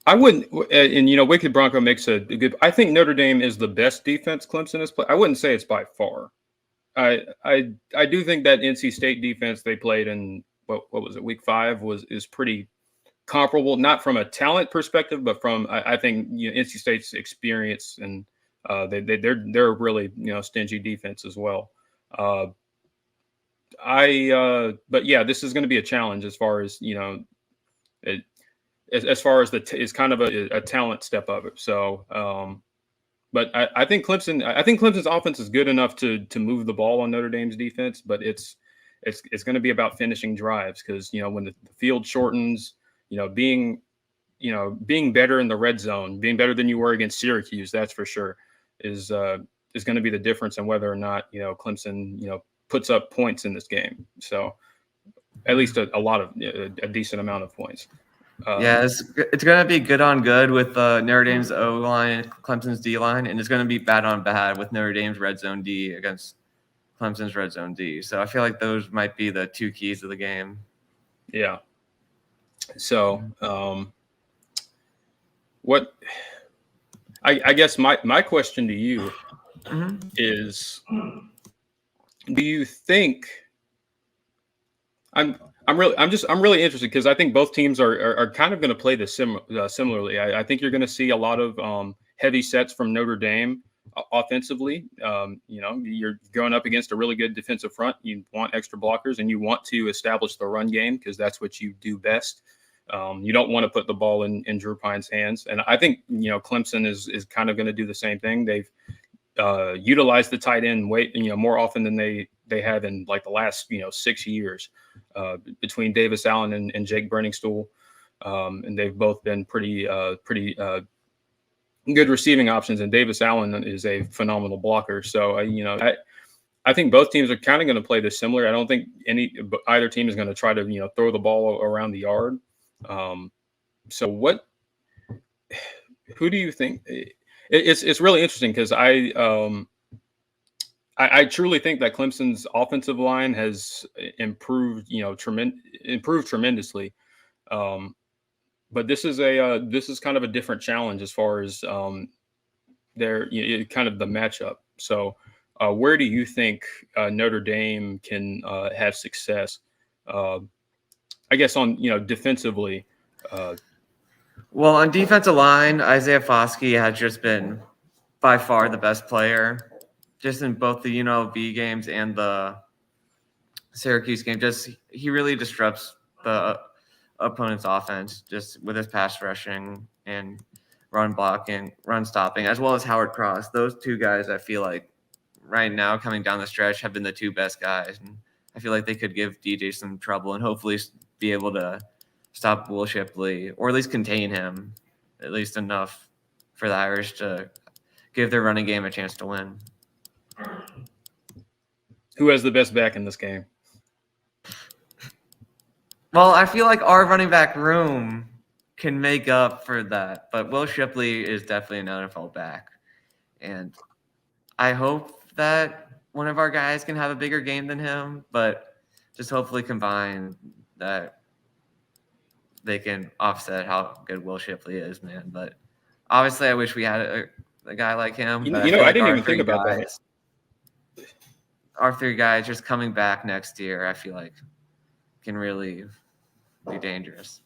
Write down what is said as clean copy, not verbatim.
I wouldn't, and Wicked Bronco makes a good. I think Notre Dame is the best defense Clemson has played. I wouldn't say it's by far. I do think that NC State defense they played in what was it, week 5 is pretty comparable, not from a talent perspective, but from I think NC State's experience, and they're a really stingy defense as well. Uh, but yeah, this is going to be a challenge as far as it, as far as is kind of a talent step of it. So, but I think Clemson's offense is good enough to move the ball on Notre Dame's defense, but it's going to be about finishing drives because when the field shortens, being being better in the red zone, being better than you were against Syracuse, that's for sure, is going to be the difference in whether or not Clemson puts up points in this game. So at least a lot of a decent amount of points. Yeah, it's going to be good on good with Notre Dame's O line, Clemson's D line, and it's going to be bad on bad with Notre Dame's red zone D against Clemson's red zone D. So I feel like those might be the two keys of the game. Yeah. So what I guess my question to you is, do you think I'm really interested because I think both teams are kind of going to play this similarly. I think you're going to see a lot of heavy sets from Notre Dame offensively. You're going up against a really good defensive front. You want extra blockers and you want to establish the run game because that's what you do best. You don't want to put the ball in Drew Pine's hands. And I think, Clemson is kind of going to do the same thing. They've utilized the tight end more often than they have in like the last, 6 years between Davis Allen and Jake Brenningstool. And they've both been pretty good receiving options. And Davis Allen is a phenomenal blocker. So, I think both teams are kind of going to play this similar. I don't think either team is going to try to, throw the ball around the yard. So who do you think? It's really interesting because I truly think that Clemson's offensive line has improved, improved tremendously. But this is kind of a different challenge as far as their kind of the matchup. So where do you think Notre Dame can have success? I guess on defensively. Well, on defensive line, Isaiah Foskey has just been by far the best player, just in both the UNLV games and the Syracuse game. Just he really disrupts the opponent's offense just with his pass rushing and run blocking, run stopping, as well as Howard Cross. Those two guys, I feel like right now coming down the stretch have been the two best guys, and I feel like they could give DJ some trouble and hopefully be able to stop Will Shipley or at least contain him at least enough for the Irish to give their running game a chance to win. Who has the best back in this game? Well, I feel like our running back room can make up for that, but Will Shipley is definitely an NFL back. And I hope that one of our guys can have a bigger game than him, but just hopefully combine that they can offset how good Will Shipley is, man. But obviously I wish we had a guy like him. I didn't even think about that. Our 3 guys just coming back next year, I feel like can really be dangerous.